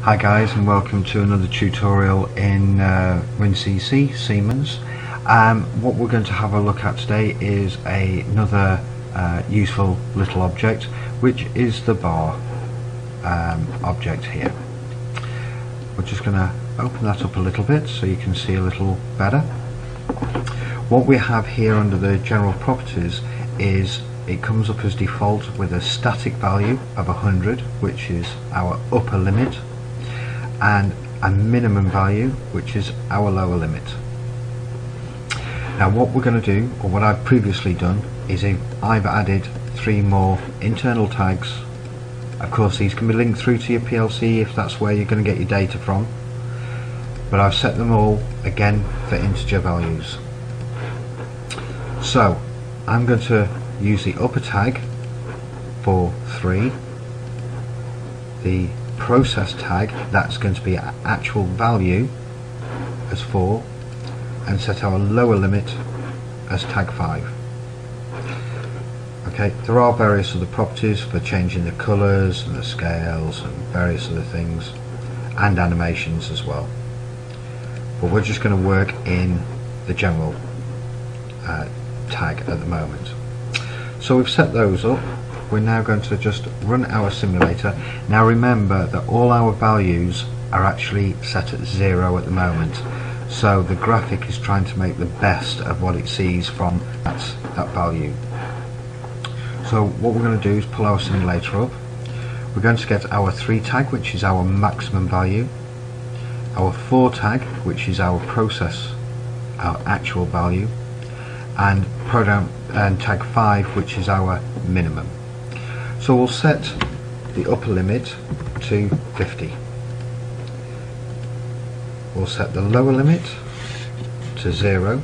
Hi guys, and welcome to another tutorial in winCC Siemens. What we're going to have a look at today is another useful little object, which is the bar object here. We're just going to open that up a little bit so you can see a little better. What we have here under the general properties is it comes up as default with a static value of 100, which is our upper limit, and a minimum value, which is our lower limit. Now what we're going to do, or what I've previously done, is I've added 3 more internal tags. Of course these can be linked through to your PLC if that's where you're going to get your data from, but I've set them all again for integer values. So I'm going to use the upper tag for 3, the process tag, that's going to be actual value, as 4, and set our lower limit as tag 5. Okay, there are various other properties for changing the colours and the scales and various other things, and animations as well, but we're just going to work in the general tag at the moment. So we've set those up. We're now going to just run our simulator. Now remember that all our values are actually set at 0 at the moment, so the graphic is trying to make the best of what it sees from that value. So what we're going to do is pull our simulator up. We're going to get our 3 tag, which is our maximum value, our 4 tag, which is our process, our actual value, and tag 5, which is our minimum. So we'll set the upper limit to 50. We'll set the lower limit to 0,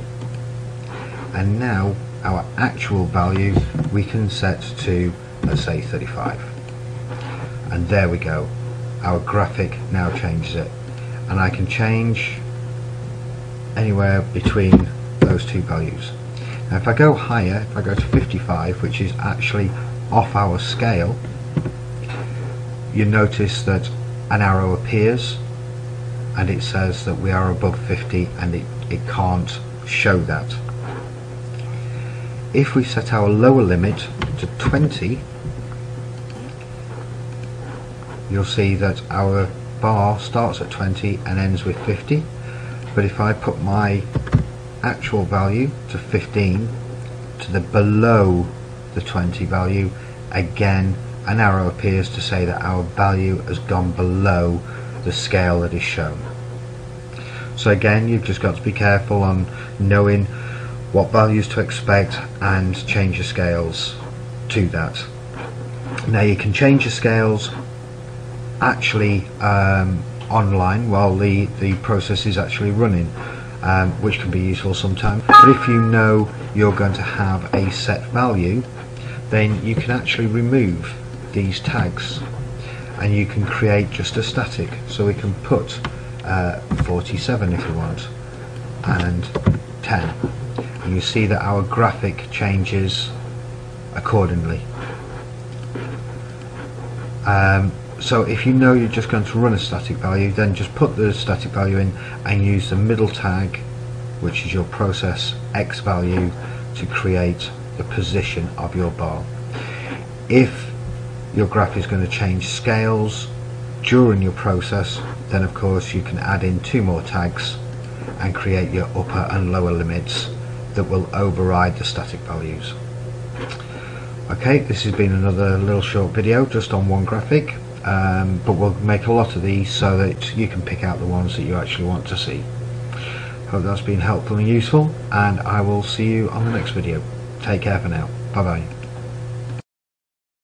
and now our actual value we can set to, let's say, 35. And there we go. Our graphic now changes it, and I can change anywhere between those 2 values. Now if I go higher, if I go to 55, which is actually off our scale, you notice that an arrow appears and it says that we are above 50, and it can't show that. If we set our lower limit to 20, you'll see that our bar starts at 20 and ends with 50, but if I put my actual value to 15, to the below the 20 value, again an arrow appears to say that our value has gone below the scale that is shown. So again, you've just got to be careful on knowing what values to expect and change your scales to that. Now you can change your scales actually online while the process is actually running, which can be useful sometimes. But if you know you're going to have a set value, then you can actually remove these tags and you can create just a static. So we can put 47 if you want, and 10, and you see that our graphic changes accordingly. So if you know you're just going to run a static value, then just put the static value in and use the middle tag, which is your process X value, to create the position of your bar. If your graph is going to change scales during your process, then of course you can add in 2 more tags and create your upper and lower limits that will override the static values. Okay, this has been another little short video just on one graphic, but we'll make a lot of these so that you can pick out the ones that you actually want to see. Hope that's been helpful and useful, and I will see you on the next video. Take care for now. Bye bye.